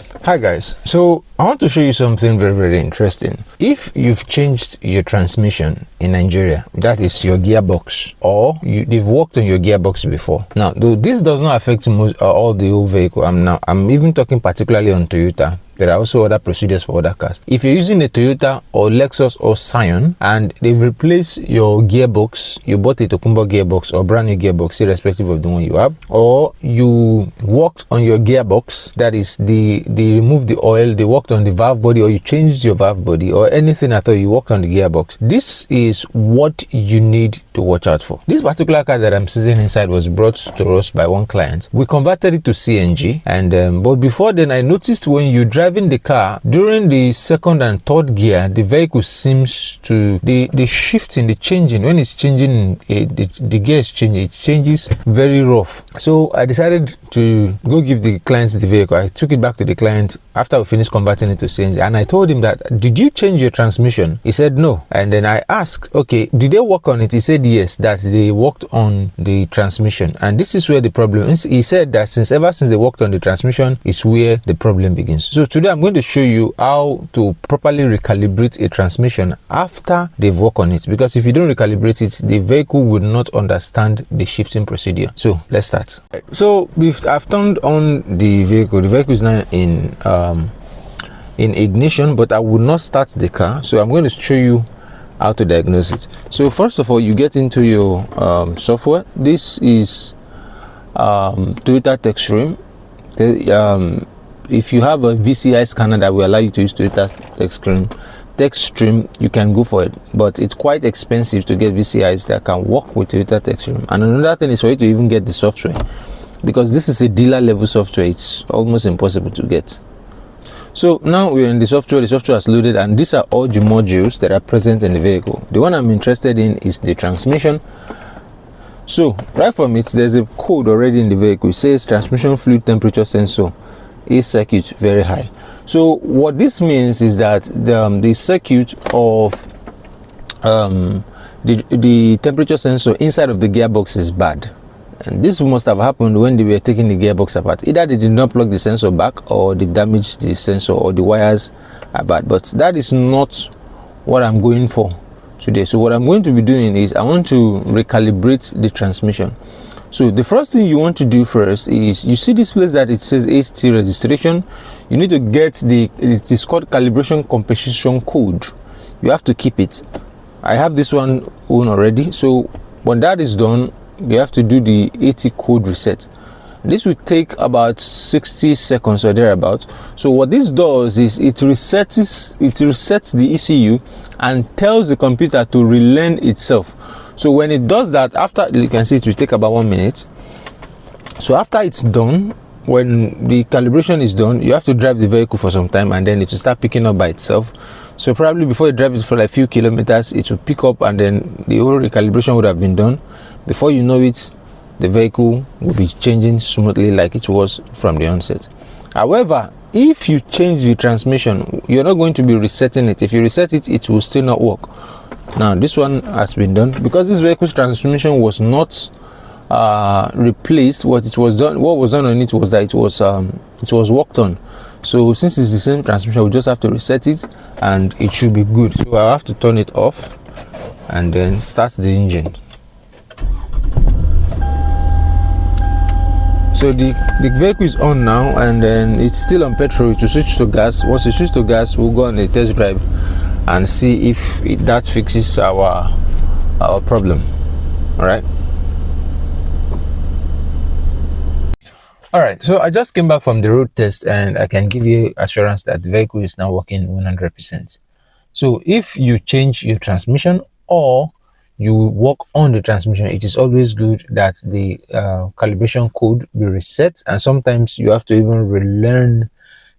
Hi guys, so I want to show you something very interesting. If you've changed your transmission in Nigeria, that is your gearbox, or they've worked on your gearbox before. Now, though this does not affect all the whole vehicle, I'm even talking particularly on Toyota. There are also other procedures for other cars. If you're using a Toyota or Lexus or Scion and they've replaced your gearbox, you bought a Tokumbo gearbox or brand new gearbox, irrespective of the one you have, or you worked on your gearbox, that is, they removed the oil, they worked on the valve body, or you changed your valve body, or anything at all, you worked on the gearbox. This is what you need to watch out for. This particular car that I'm sitting inside was brought to us by one client. We converted it to CNG, and but before then, I noticed when you driving the car during the second and third gear, the vehicle seems to the shifting, the changing, when it's changing, the gear is changing, it changes very rough. So I decided to go give the client the vehicle. I took it back to the client after we finished converting it to CNG, and I told him that, did you change your transmission? He said no. And then I asked, okay, did they work on it? He said yes, that they worked on the transmission, and this is where the problem is. He said that ever since they worked on the transmission is where the problem begins. So today I'm going to show you how to properly recalibrate a transmission after they've worked on it, because if you don't recalibrate it, the vehicle would not understand the shifting procedure. So let's start. So I've turned on the vehicle. The vehicle is now in ignition, but I will not start the car. So I'm going to show you how to diagnose it. So first of all, you get into your software. This is Toyota TechStream. If you have a VCI scanner that will allow you to use Toyota TechStream, you can go for it, but it's quite expensive to get VCIs that can work with Toyota TechStream. And another thing is for you to even get the software, because this is a dealer level software. It's almost impossible to get. So now we're in the software has loaded, and these are all the modules that are present in the vehicle. The one I'm interested in is the transmission. So right from it, there's a code already in the vehicle. It says transmission fluid temperature sensor is circuit very high. So what this means is that the circuit of the temperature sensor inside of the gearbox is bad. And this must have happened when they were taking the gearbox apart. Either they did not plug the sensor back, or they damaged the sensor, or the wires are bad. But that is not what I'm going for today. So what I'm going to be doing is I want to recalibrate the transmission. So the first thing you want to do first is, you see this place that it says HT registration. You need to get it is called calibration compensation code. You have to keep it. I have this one on already. So when that is done, you have to do the AT code reset. This will take about 60 seconds or thereabout. So what this does is it resets the ECU and tells the computer to relearn itself. So when it does that, after, you can see it will take about 1 minute. So after it's done, when the calibration is done, you have to drive the vehicle for some time, and then it will start picking up by itself. So probably before you drive it for like a few kilometers, it will pick up, and then the whole recalibration would have been done. Before you know it, the vehicle will be changing smoothly like it was from the onset. However, if you change the transmission, you're not going to be resetting it. If you reset it, it will still not work. Now this one has been done because this vehicle's transmission was not replaced. What was done on it was that it was worked on. So since it's the same transmission, we just have to reset it and it should be good. So I have to turn it off and then start the engine. So the vehicle is on now, and then it's still on petrol. To switch to gas. Once you switch to gas, we'll go on a test drive and see if that fixes our problem. All right, so I just came back from the road test, and I can give you assurance that the vehicle is now working 100%. So if you change your transmission or you work on the transmission, it is always good that the calibration code be reset, and sometimes you have to even relearn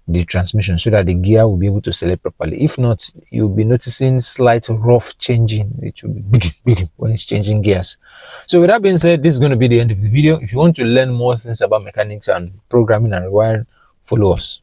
the transmission so that the gear will be able to select properly. If not, you'll be noticing slight rough changing. It will be big when it's changing gears. So with that being said, this is going to be the end of the video. If you want to learn more things about mechanics and programming and rewiring, follow us.